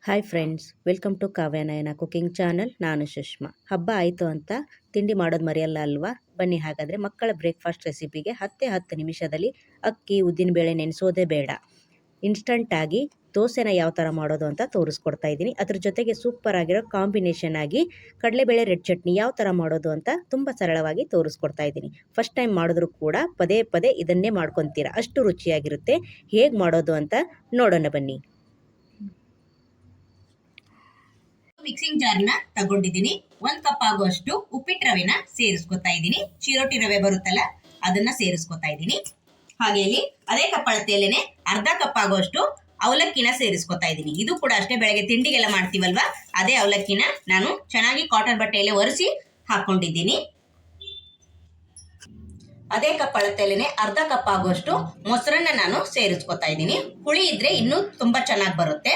Hi friends, welcome to Kavyanayana cooking channel. ನಾನು ಸುಷ್ಮಾ. ಹಬ್ಬ ಆಯಿತು ಅಂತ ತಿಂಡಿ ಮಾಡೋದು ಮರೆಯಲ್ಲ ಅಲ್ವಾ? ಬನ್ನಿ ಹಾಗಾದರೆ ಮಕ್ಕಳ ಬ್ರೇಕ್ಫಾಸ್ಟ್ ರೆಸಿಪಿಗೆ 10 ನಿಮಿಷದಲ್ಲಿ ಅಕ್ಕಿ ಉದ್ದಿನಬೇಳೆ ನೆನೆಸೋದೇ ಬೇಡ, ಇನ್ಸ್ಟಂಟಾಗಿ ದೋಸೆನ ಯಾವ ಥರ ಮಾಡೋದು ಅಂತ ತೋರಿಸ್ಕೊಡ್ತಾ ಇದ್ದೀನಿ. ಅದ್ರ ಜೊತೆಗೆ ಸೂಪರ್ ಆಗಿರೋ ಕಾಂಬಿನೇಷನ್ ಆಗಿ ಕಡಲೆಬೇಳೆ ರೆಡ್ ಚಟ್ನಿ ಯಾವ ಥರ ಮಾಡೋದು ಅಂತ ತುಂಬ ಸರಳವಾಗಿ ತೋರಿಸ್ಕೊಡ್ತಾ ಇದ್ದೀನಿ. ಫಸ್ಟ್ ಟೈಮ್ ಮಾಡಿದ್ರೂ ಕೂಡ ಪದೇ ಪದೇ ಇದನ್ನೇ ಮಾಡ್ಕೊತೀರಾ, ಅಷ್ಟು ರುಚಿಯಾಗಿರುತ್ತೆ. ಹೇಗೆ ಮಾಡೋದು ಅಂತ ನೋಡೋಣ ಬನ್ನಿ. ಮಿಕ್ಸಿಂಗ್ ಜಾರ್ನ ತಗೊಂಡಿದ್ದೀನಿ. 1 ಕಪ್ ಆಗುವಷ್ಟು ಉಪ್ಪಿಟ್ಟು ರವೆನ ಸೇರಿಸ್ಕೊತಾ ಇದ್ದೀನಿ. ಚಿರೋಟಿ ರವೆ ಬರುತ್ತಲ್ಲ ಅದನ್ನ ಸೇರಿಸ್ಕೊತಾ ಇದ್ದೀನಿ. ಹಾಗೆ ಇಲ್ಲಿ ಅದೇ ಕಪ್ ಅಳತೆಯಲ್ಲೇನೆ ಅರ್ಧ ಕಪ್ ಆಗುವಷ್ಟು ಅವಲಕ್ಕಿನ ಸೇರಿಸ್ಕೊತಾ ಇದ್ದೀನಿ. ಇದು ಕೂಡ ಅಷ್ಟೇ, ಬೆಳಗ್ಗೆ ತಿಂಡಿಗೆಲ್ಲ ಮಾಡ್ತೀವಲ್ವಾ, ಅದೇ ಅವಲಕ್ಕಿನ ನಾನು ಚೆನ್ನಾಗಿ ಕಾಟನ್ ಬಟ್ಟೆಯಲ್ಲಿ ಒರೆಸಿ ಹಾಕೊಂಡಿದ್ದೀನಿ. ಅದೇ ಕಪ್ ಅಳತೆಯಲ್ಲೇನೆ ಅರ್ಧ ಕಪ್ ಆಗುವಷ್ಟು ಮೊಸರನ್ನ ನಾನು ಸೇರಿಸ್ಕೊತಾ ಇದ್ದೀನಿ. ಹುಳಿ ಇದ್ರೆ ಇನ್ನೂ ತುಂಬಾ ಚೆನ್ನಾಗಿ ಬರುತ್ತೆ.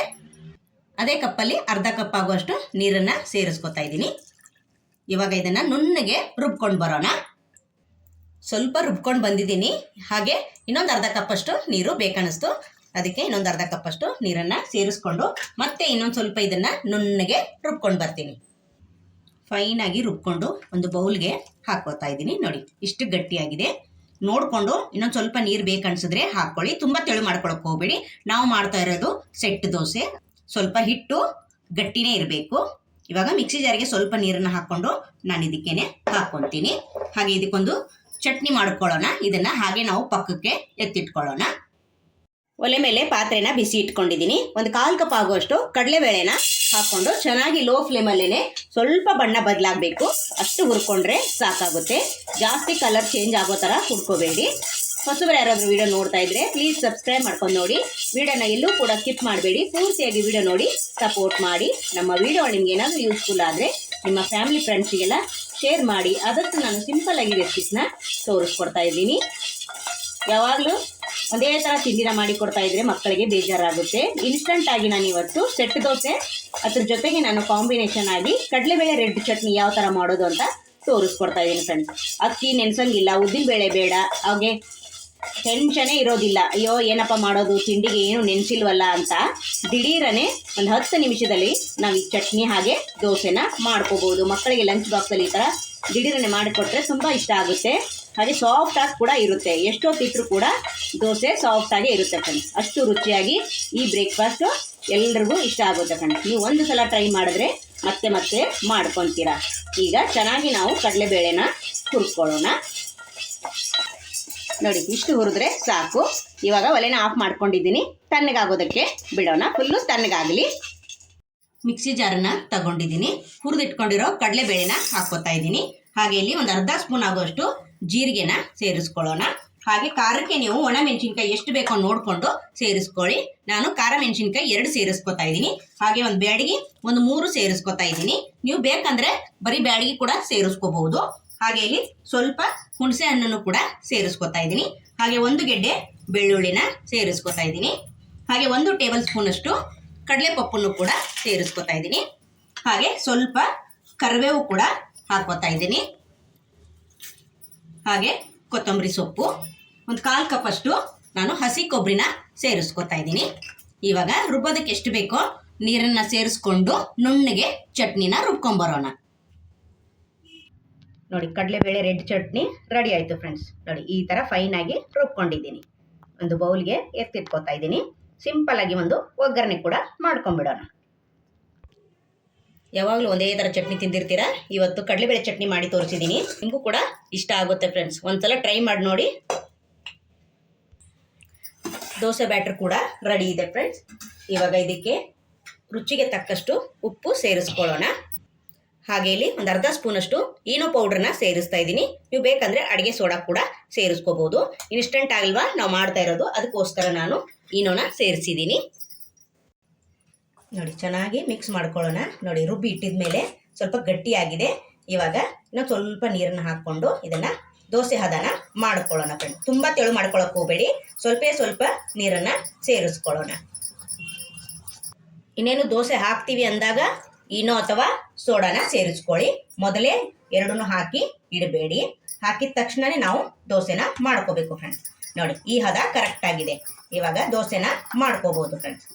ಅದೇ ಕಪ್ಪಲ್ಲಿ ಅರ್ಧ ಕಪ್ ಆಗುವಷ್ಟು ನೀರನ್ನ ಸೇರಿಸ್ಕೊತಾ ಇದ್ದೀನಿ. ಇವಾಗ ಇದನ್ನ ನುಣ್ಣಗೆ ರುಬ್ಕೊಂಡು ಬರೋಣ. ಸ್ವಲ್ಪ ರುಬ್ಕೊಂಡು ಬಂದಿದ್ದೀನಿ. ಹಾಗೆ ಇನ್ನೊಂದು ಅರ್ಧ ಕಪ್ ಅಷ್ಟು ನೀರು ಬೇಕನ್ನಿಸ್ತು, ಅದಕ್ಕೆ ಇನ್ನೊಂದು ಅರ್ಧ ಕಪ್ ಅಷ್ಟು ನೀರನ್ನ ಸೇರಿಸ್ಕೊಂಡು ಮತ್ತೆ ಇನ್ನೊಂದು ಸ್ವಲ್ಪ ಇದನ್ನ ನುಣ್ಣಗೆ ರುಬ್ಕೊಂಡು ಬರ್ತೀನಿ. ಫೈನ್ ಆಗಿ ರುಬ್ಕೊಂಡು ಒಂದು ಬೌಲ್ಗೆ ಹಾಕೋತಾ ಇದ್ದೀನಿ. ನೋಡಿ, ಇಷ್ಟು ಗಟ್ಟಿಯಾಗಿದೆ. ನೋಡ್ಕೊಂಡು ಇನ್ನೊಂದು ಸ್ವಲ್ಪ ನೀರು ಬೇಕನ್ಸಿದ್ರೆ ಹಾಕೊಳ್ಳಿ. ತುಂಬಾ ತೆಳು ಮಾಡ್ಕೊಳಕ್ ಹೋಗ್ಬೇಡಿ. ನಾವು ಮಾಡ್ತಾ ಇರೋದು ಸೆಟ್ ದೋಸೆ, ಸ್ವಲ್ಪ ಹಿಟ್ಟು ಗಟ್ಟಿನೇ ಇರಬೇಕು. ಇವಾಗ ಮಿಕ್ಸಿ ಜಾರಿಗೆ ಸ್ವಲ್ಪ ನೀರನ್ನು ಹಾಕೊಂಡು ನಾನು ಇದಕ್ಕೇನೆ ಹಾಕೊಂತೀನಿ. ಹಾಗೆ ಇದಕ್ಕೊಂದು ಚಟ್ನಿ ಮಾಡ್ಕೊಳ್ಳೋಣ. ಇದನ್ನ ಹಾಗೆ ನಾವು ಪಕ್ಕಕ್ಕೆ ಎತ್ತಿಟ್ಕೊಳ್ಳೋಣ. ಒಲೆ ಮೇಲೆ ಪಾತ್ರೆನ ಬಿಸಿ ಇಟ್ಕೊಂಡಿದ್ದೀನಿ. ಒಂದು 1/4 ಕಪ್ ಆಗುವಷ್ಟು ಕಡಲೆಬೇಳೆನ ಹಾಕೊಂಡು ಚೆನ್ನಾಗಿ ಲೋ ಫ್ಲೇಮಲ್ಲೇನೆ ಸ್ವಲ್ಪ ಬಣ್ಣ ಬದಲಾಗಬೇಕು ಅಷ್ಟು ಹುರ್ಕೊಂಡ್ರೆ ಸಾಕಾಗುತ್ತೆ. ಜಾಸ್ತಿ ಕಲರ್ ಚೇಂಜ್ ಆಗೋ ಥರ ಹುರ್ಕೋಬೇಡಿ. ಹೊಸಬರು ಯಾರಾದರೂ ವಿಡಿಯೋ ನೋಡ್ತಾ ಇದ್ರೆ ಪ್ಲೀಸ್ ಸಬ್ಸ್ಕ್ರೈಬ್ ಮಾಡ್ಕೊಂಡು ನೋಡಿ. ವಿಡಿಯೋನ ಎಲ್ಲೂ ಕೂಡ ಸ್ಕಿಪ್ ಮಾಡಬೇಡಿ, ಪೂರ್ತಿಯಾಗಿ ವಿಡಿಯೋ ನೋಡಿ ಸಪೋರ್ಟ್ ಮಾಡಿ. ನಮ್ಮ ವಿಡಿಯೋ ನಿಮ್ಗೆ ಏನಾದರೂ ಯೂಸ್ಫುಲ್ ಆದರೆ ನಿಮ್ಮ ಫ್ಯಾಮಿಲಿ ಫ್ರೆಂಡ್ಸಿಗೆಲ್ಲ ಶೇರ್ ಮಾಡಿ. ಅದಕ್ಕೆ ನಾನು ಸಿಂಪಲ್ ಆಗಿ ರೆಸಿಪಿಸ್ನ ತೋರಿಸ್ಕೊಡ್ತಾ ಇದ್ದೀನಿ. ಯಾವಾಗಲೂ ಒಂದೇ ಥರ ತಿಂಡಿನ ಮಾಡಿ ಕೊಡ್ತಾ ಇದ್ರೆ ಮಕ್ಕಳಿಗೆ ಬೇಜಾರಾಗುತ್ತೆ. ಇನ್ಸ್ಟಂಟ್ ಆಗಿ ನಾನು ಇವತ್ತು ಸೆಟ್ ದೋಸೆ, ಅದ್ರ ಜೊತೆಗೆ ನಾನು ಕಾಂಬಿನೇಷನ್ ಆಗಿ ಕಡಲೆಬೇಳೆ ರೆಡ್ ಚಟ್ನಿ ಯಾವ ಥರ ಮಾಡೋದು ಅಂತ ತೋರಿಸ್ಕೊಡ್ತಾ ಇದ್ದೀನಿ ಫ್ರೆಂಡ್ಸ್. ಅಕ್ಕಿ ನೆನೆಸಂಗಿಲ್ಲ, ಉದ್ದಿನಬೇಳೆ ಬೇಡ, ಹಾಗೆ ಟೆನ್ಷನೇ ಇರೋದಿಲ್ಲ. ಅಯ್ಯೋ ಏನಪ್ಪ ಮಾಡೋದು, ತಿಂಡಿಗೆ ಏನು ನೆನೆಸಿಲ್ವಲ್ಲ ಅಂತ. ದಿಢೀರನೆ ಒಂದು 10 ನಿಮಿಷದಲ್ಲಿ ನಾವು ಈ ಚಟ್ನಿ ಹಾಗೆ ದೋಸೆನ ಮಾಡ್ಕೋಬಹುದು. ಮಕ್ಕಳಿಗೆ ಲಂಚ್ ಬಾಕ್ಸಲ್ಲಿ ಈ ಥರ ದಿಢೀರನೆ ಮಾಡಿಕೊಟ್ರೆ ತುಂಬ ಇಷ್ಟ ಆಗುತ್ತೆ. ಹಾಗೆ ಸಾಫ್ಟಾಗಿ ಕೂಡ ಇರುತ್ತೆ. ಎಷ್ಟೊತ್ತಿಟ್ಟರು ಕೂಡ ದೋಸೆ ಸಾಫ್ಟಾಗೇ ಇರುತ್ತೆ ಫ್ರೆಂಡ್ಸ್. ಅಷ್ಟು ರುಚಿಯಾಗಿ ಈ ಬ್ರೇಕ್ಫಾಸ್ಟು ಎಲ್ರಿಗೂ ಇಷ್ಟ ಆಗುತ್ತೆ ಫ್ರೆಂಡ್ಸ್. ನೀವು ಒಂದು ಸಲ ಟ್ರೈ ಮಾಡಿದ್ರೆ ಮತ್ತೆ ಮತ್ತೆ ಮಾಡ್ಕೊತೀರಾ. ಈಗ ಚೆನ್ನಾಗಿ ನಾವು ಕಡಲೆಬೇಳೆನ ಹುರ್ಕೊಳ್ಳೋಣ. ನೋಡಿ, ಇಷ್ಟು ಹುರಿದ್ರೆ ಸಾಕು. ಇವಾಗ ಒಲೆನ ಆಫ್ ಮಾಡ್ಕೊಂಡಿದ್ದೀನಿ. ತಣ್ಣಗಾಗೋದಕ್ಕೆ ಬಿಡೋಣ, ಫುಲ್ಲು ತಣ್ಣಗಾಗಲಿ. ಮಿಕ್ಸಿ ಜಾರನ್ನ ತಗೊಂಡಿದ್ದೀನಿ. ಹುರಿದಿಟ್ಕೊಂಡಿರೋ ಕಡಲೆಬೇಳೆನ ಹಾಕೋತಾ ಇದ್ದೀನಿ. ಹಾಗೆ ಇಲ್ಲಿ ಒಂದು ಅರ್ಧ ಸ್ಪೂನ್ ಆಗುವಷ್ಟು ಜೀರಿಗೆನ ಸೇರಿಸ್ಕೊಳ್ಳೋಣ. ಹಾಗೆ ಖಾರಕ್ಕೆ ನೀವು ಒಣ ಮೆಣಸಿನ್ಕಾಯಿ ಎಷ್ಟು ಬೇಕೋ ನೋಡಿಕೊಂಡು ಸೇರಿಸ್ಕೊಳ್ಳಿ. ನಾನು ಖಾರ ಮೆಣಸಿನ್ಕಾಯಿ 2 ಸೇರಿಸ್ಕೊತಾ ಇದ್ದೀನಿ. ಹಾಗೆ ಒಂದು ಬ್ಯಾಡಿಗೆ ಒಂದು 3 ಸೇರಿಸ್ಕೊತಾ ಇದ್ದೀನಿ. ನೀವು ಬೇಕಂದ್ರೆ ಬರೀ ಬ್ಯಾಡಿಗೆ ಕೂಡ ಸೇರಿಸ್ಕೋಬಹುದು. ಹಾಗೆ ಇಲ್ಲಿ ಸ್ವಲ್ಪ ಹುಣಸೆ ಹಣ್ಣನ್ನು ಕೂಡ ಸೇರಿಸ್ಕೊತಾ ಇದ್ದೀನಿ. ಹಾಗೆ 1 ಗೆಡ್ಡೆ ಬೆಳ್ಳುಳ್ಳಿನ ಸೇರಿಸ್ಕೊತಾ ಇದ್ದೀನಿ. ಹಾಗೆ 1 ಟೇಬಲ್ ಸ್ಪೂನ್ ಅಷ್ಟು ಕಡಲೆಪಪ್ಪನ್ನು ಕೂಡ ಸೇರಿಸ್ಕೊತಾ ಇದ್ದೀನಿ. ಹಾಗೆ ಸ್ವಲ್ಪ ಕರಿಬೇವು ಕೂಡ ಹಾಕೋತಾ ಇದ್ದೀನಿ. ಹಾಗೆ ಕೊತ್ತಂಬರಿ ಸೊಪ್ಪು, ಒಂದು 1/4 ಕಪ್ ಅಷ್ಟು ನಾನು ಹಸಿ ಕೊಬ್ಬರಿನ ಸೇರಿಸ್ಕೊತಾ ಇದ್ದೀನಿ. ಇವಾಗ ರುಬ್ಬೋದಕ್ಕೆ ಎಷ್ಟು ಬೇಕೋ ನೀರನ್ನ ಸೇರಿಸ್ಕೊಂಡು ನುಣ್ಣಗೆ ಚಟ್ನಿನ ರುಬ್ಕೊಂಬರೋಣ. ನೋಡಿ, ಕಡಲೆಬೇಳೆ ರೆಡ್ ಚಟ್ನಿ ರೆಡಿ ಆಯಿತು ಫ್ರೆಂಡ್ಸ್. ನೋಡಿ, ಈ ಥರ ಫೈನ್ ಆಗಿ ರುಬ್ಕೊಂಡಿದ್ದೀನಿ. ಒಂದು ಬೌಲ್ಗೆ ಎತ್ತಿಟ್ಕೊತಾ ಇದ್ದೀನಿ. ಸಿಂಪಲ್ ಆಗಿ ಒಂದು ಒಗ್ಗರಣೆ ಕೂಡ ಮಾಡ್ಕೊಂಡ್ಬಿಡೋಣ. ಯಾವಾಗಲೂ ಒಂದೇ ಥರ ಚಟ್ನಿ ತಿಂದಿರ್ತೀರಾ, ಇವತ್ತು ಕಡಲೆಬೇಳೆ ಚಟ್ನಿ ಮಾಡಿ ತೋರಿಸಿದ್ದೀನಿ. ನಿಮಗೂ ಕೂಡ ಇಷ್ಟ ಆಗುತ್ತೆ ಫ್ರೆಂಡ್ಸ್. ಒಂದ್ಸಲ ಟ್ರೈ ಮಾಡಿ ನೋಡಿ. ದೋಸೆ ಬ್ಯಾಟರ್ ಕೂಡ ರೆಡಿ ಇದೆ ಫ್ರೆಂಡ್ಸ್. ಇವಾಗ ಇದಕ್ಕೆ ರುಚಿಗೆ ತಕ್ಕಷ್ಟು ಉಪ್ಪು ಸೇರಿಸ್ಕೊಳ್ಳೋಣ. ಹಾಗೆ ಇಲ್ಲಿ ಒಂದು ಅರ್ಧ ಸ್ಪೂನ್ ಅಷ್ಟು ಈನೋ ಪೌಡ್ರನ್ನ ಸೇರಿಸ್ತಾ ಇದ್ದೀನಿ. ನೀವು ಬೇಕಂದ್ರೆ ಅಡುಗೆ ಸೋಡಾ ಕೂಡ ಸೇರಿಸ್ಕೋಬಹುದು. ಇನ್ಸ್ಟಂಟ್ ಆಗಲ್ವಾ ನಾವು ಮಾಡ್ತಾ ಇರೋದು, ಅದಕ್ಕೋಸ್ಕರ ನಾನು ಈನೋನ ಸೇರಿಸಿದ್ದೀನಿ. ನೋಡಿ, ಚೆನ್ನಾಗಿ ಮಿಕ್ಸ್ ಮಾಡ್ಕೊಳ್ಳೋಣ. ನೋಡಿ, ರುಬ್ಬಿ ಇಟ್ಟಿದ ಮೇಲೆ ಸ್ವಲ್ಪ ಗಟ್ಟಿಯಾಗಿದೆ. ಇವಾಗ ಇನ್ನೊಂದು ಸ್ವಲ್ಪ ನೀರನ್ನು ಹಾಕ್ಕೊಂಡು ಇದನ್ನ ದೋಸೆ ಹದನ ಮಾಡ್ಕೊಳ್ಳೋಣ ಫ್ರೆಂಡ್. ತುಂಬ ತೆಳು ಮಾಡ್ಕೊಳಕ್ಕೆ ಹೋಗಬೇಡಿ, ಸ್ವಲ್ಪ ನೀರನ್ನು ಸೇರಿಸ್ಕೊಳ್ಳೋಣ. ಇನ್ನೇನು ದೋಸೆ ಹಾಕ್ತೀವಿ ಅಂದಾಗ ಈನೋ ಅಥವಾ ಸೋಡಾನ ಸೇರಿಸ್ಕೊಳ್ಳಿ. ಮೊದಲೇ 2 ಹಾಕಿ ಇಡಬೇಡಿ. ಹಾಕಿದ ತಕ್ಷಣನೇ ನಾವು ದೋಸೆನ ಮಾಡ್ಕೋಬೇಕು ಫ್ರೆಂಡ್ಸ್. ನೋಡಿ, ಈ ಹದ ಕರೆಕ್ಟ್ ಆಗಿದೆ. ಇವಾಗ ದೋಸೆನ ಮಾಡ್ಕೋಬಹುದು ಫ್ರೆಂಡ್ಸ್.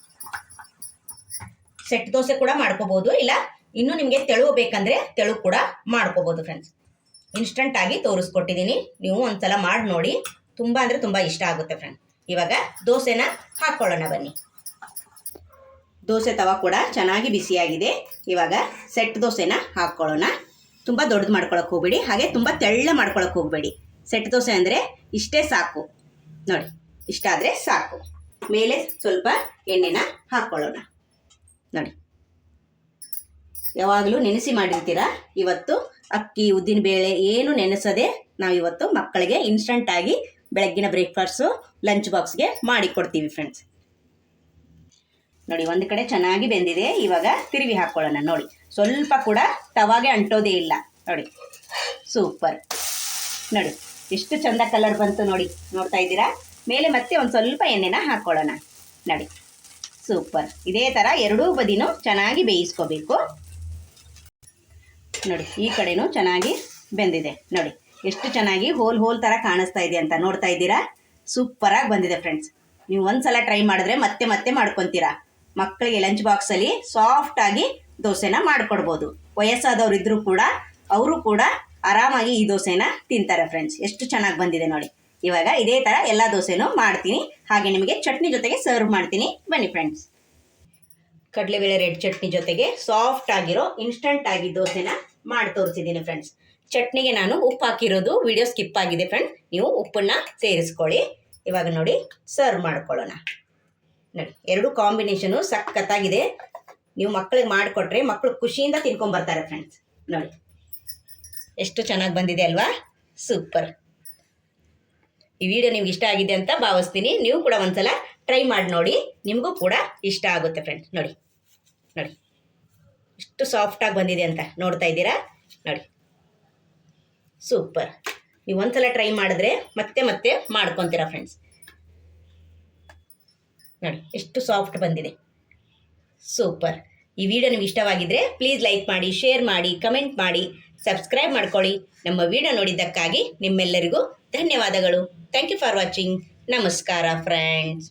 ಸೆಟ್ ದೋಸೆ ಕೂಡ ಮಾಡ್ಕೋಬಹುದು, ಇಲ್ಲ ಇನ್ನು ನಿಮಗೆ ತೆಳು ಬೇಕಂದ್ರೆ ತೆಳು ಕೂಡ ಮಾಡ್ಕೋಬಹುದು ಫ್ರೆಂಡ್ಸ್. ಇನ್ಸ್ಟಂಟ್ ಆಗಿ ತೋರಿಸ್ಕೊಟ್ಟಿದ್ದೀನಿ, ನೀವು ಒಂದ್ಸಲ ಮಾಡಿ ನೋಡಿ, ತುಂಬ ಅಂದರೆ ತುಂಬ ಇಷ್ಟ ಆಗುತ್ತೆ ಫ್ರೆಂಡ್ಸ್. ಇವಾಗ ದೋಸೆನ ಹಾಕ್ಕೊಳ್ಳೋಣ ಬನ್ನಿ. ದೋಸೆ ತವ ಕೂಡ ಚೆನ್ನಾಗಿ ಬಿಸಿಯಾಗಿದೆ. ಇವಾಗ ಸೆಟ್ ದೋಸೆನ ಹಾಕ್ಕೊಳ್ಳೋಣ. ತುಂಬ ದೊಡ್ಡದು ಮಾಡ್ಕೊಳಕ್ಕೆ ಹೋಗ್ಬೇಡಿ, ಹಾಗೆ ತುಂಬ ತೆಳ್ಳ ಮಾಡ್ಕೊಳಕ್ಕೆ ಹೋಗಬೇಡಿ. ಸೆಟ್ ದೋಸೆ ಅಂದರೆ ಇಷ್ಟೇ ಸಾಕು ನೋಡಿ, ಇಷ್ಟ ಆದರೆ ಸಾಕು. ಮೇಲೆ ಸ್ವಲ್ಪ ಎಣ್ಣೆನ ಹಾಕ್ಕೊಳ್ಳೋಣ ನೋಡಿ. ಯಾವಾಗಲೂ ನೆನೆಸಿ ಮಾಡಿರ್ತೀರ, ಇವತ್ತು ಅಕ್ಕಿ ಉದ್ದಿನ ಬೇಳೆ ಏನು ನೆನೆಸದೆ ನಾವಿವತ್ತು ಮಕ್ಕಳಿಗೆ ಇನ್ಸ್ಟಂಟಾಗಿ ಬೆಳಗ್ಗಿನ ಬ್ರೇಕ್ಫಾಸ್ಟು ಲಂಚ್ ಬಾಕ್ಸ್ಗೆ ಮಾಡಿಕೊಡ್ತೀವಿ ಫ್ರೆಂಡ್ಸ್. ನೋಡಿ ಒಂದು ಕಡೆ ಚೆನ್ನಾಗಿ ಬೆಂದಿದೆ. ಇವಾಗ ತಿರುವಿ ಹಾಕ್ಕೊಳ್ಳೋಣ ನೋಡಿ. ಸ್ವಲ್ಪ ಕೂಡ ತವಾಗೆ ಅಂಟೋದೇ ಇಲ್ಲ ನೋಡಿ. ಸೂಪರ್ ನೋಡಿ, ಎಷ್ಟು ಚಂದ ಕಲರ್ ಬಂತು ನೋಡಿ, ನೋಡ್ತಾ ಇದ್ದೀರಾ. ಮೇಲೆ ಮತ್ತೆ ಒಂದು ಸ್ವಲ್ಪ ಎಣ್ಣೆನ ಹಾಕ್ಕೊಳ್ಳೋಣ ನೋಡಿ. ಸೂಪರ್. ಇದೇ ಥರ ಎರಡೂ ಬದಿನೂ ಚೆನ್ನಾಗಿ ಬೇಯಿಸ್ಕೋಬೇಕು ನೋಡಿ. ಈ ಕಡೆನೂ ಚೆನ್ನಾಗಿ ಬೆಂದಿದೆ ನೋಡಿ. ಎಷ್ಟು ಚೆನ್ನಾಗಿ ಹೋಲ್ ಥರ ಕಾಣಿಸ್ತಾ ಇದೆ ಅಂತ ನೋಡ್ತಾ ಇದ್ದೀರಾ. ಸೂಪರಾಗಿ ಬಂದಿದೆ ಫ್ರೆಂಡ್ಸ್. ನೀವು ಒಂದ್ಸಲ ಟ್ರೈ ಮಾಡಿದ್ರೆ ಮತ್ತೆ ಮತ್ತೆ ಮಾಡ್ಕೊತೀರಾ. ಮಕ್ಕಳಿಗೆ ಲಂಚ್ ಬಾಕ್ಸಲ್ಲಿ ಸಾಫ್ಟಾಗಿ ದೋಸೆನ ಮಾಡಿಕೊಡ್ಬೋದು. ವಯಸ್ಸಾದವ್ರು ಇದ್ರೂ ಕೂಡ ಅವರು ಕೂಡ ಆರಾಮಾಗಿ ಈ ದೋಸೆನ ತಿಂತಾರೆ ಫ್ರೆಂಡ್ಸ್. ಎಷ್ಟು ಚೆನ್ನಾಗಿ ಬಂದಿದೆ ನೋಡಿ. ಇವಾಗ ಇದೇ ಥರ ಎಲ್ಲ ದೋಸೆನೂ ಮಾಡ್ತೀನಿ, ಹಾಗೆ ನಿಮಗೆ ಚಟ್ನಿ ಜೊತೆಗೆ ಸರ್ವ್ ಮಾಡ್ತೀನಿ. ಬನ್ನಿ ಫ್ರೆಂಡ್ಸ್. ಕಡಲೆಬೇಳೆ ರೆಡ್ ಚಟ್ನಿ ಜೊತೆಗೆ ಸಾಫ್ಟ್ ಆಗಿರೋ ಇನ್ಸ್ಟಂಟ್ ಆಗಿ ದೋಸೆನ ಮಾಡಿ ತೋರಿಸಿದ್ದೀನಿ ಫ್ರೆಂಡ್ಸ್. ಚಟ್ನಿಗೆ ನಾನು ಉಪ್ಪು ಹಾಕಿರೋದು ವಿಡಿಯೋ ಸ್ಕಿಪ್ ಆಗಿದೆ ಫ್ರೆಂಡ್ಸ್, ನೀವು ಉಪ್ಪನ್ನು ಸೇರಿಸ್ಕೊಳ್ಳಿ. ಇವಾಗ ನೋಡಿ ಸರ್ವ್ ಮಾಡ್ಕೊಳ್ಳೋಣ ನೋಡಿ. ಎರಡು ಕಾಂಬಿನೇಷನು ಸಖತ್ತಾಗಿದೆ. ನೀವು ಮಕ್ಕಳಿಗೆ ಮಾಡಿಕೊಟ್ರೆ ಮಕ್ಕಳು ಖುಷಿಯಿಂದ ತಿನ್ಕೊಂಬರ್ತಾರೆ ಫ್ರೆಂಡ್ಸ್ ನೋಡಿ. ಎಷ್ಟು ಚೆನ್ನಾಗಿ ಬಂದಿದೆ ಅಲ್ವಾ. ಸೂಪರ್. ಈ ವಿಡಿಯೋ ನಿಮ್ಗೆ ಇಷ್ಟ ಆಗಿದೆ ಅಂತ ಭಾವಿಸ್ತೀನಿ. ನೀವು ಕೂಡ ಒಂದ್ಸಲ ಟ್ರೈ ಮಾಡಿ ನೋಡಿ, ನಿಮಗೂ ಕೂಡ ಇಷ್ಟ ಆಗುತ್ತೆ ಫ್ರೆಂಡ್ಸ್. ನೋಡಿ ನೋಡಿ ಎಷ್ಟು ಸಾಫ್ಟಾಗಿ ಬಂದಿದೆ ಅಂತ ನೋಡ್ತಾ ಇದ್ದೀರಾ ನೋಡಿ. ಸೂಪರ್. ನೀವು ಒಂದ್ಸಲ ಟ್ರೈ ಮಾಡಿದ್ರೆ ಮತ್ತೆ ಮತ್ತೆ ಮಾಡ್ಕೊತೀರಾ ಫ್ರೆಂಡ್ಸ್ ನೋಡಿ. ಎಷ್ಟು ಸಾಫ್ಟ್ ಬಂದಿದೆ. ಸೂಪರ್. ಈ ವಿಡಿಯೋ ನಿಮ್ಗೆ ಇಷ್ಟವಾಗಿದ್ದರೆ ಪ್ಲೀಸ್ ಲೈಕ್ ಮಾಡಿ, ಶೇರ್ ಮಾಡಿ, ಕಮೆಂಟ್ ಮಾಡಿ, ಸಬ್ಸ್ಕ್ರೈಬ್ ಮಾಡ್ಕೊಳ್ಳಿ. ನಮ್ಮ ವಿಡಿಯೋ ನೋಡಿದ್ದಕ್ಕಾಗಿ ನಿಮ್ಮೆಲ್ಲರಿಗೂ ಧನ್ಯವಾದಗಳು. Thank you for watching. ನಮಸ್ಕಾರ ಫ್ರೆಂಡ್ಸ್.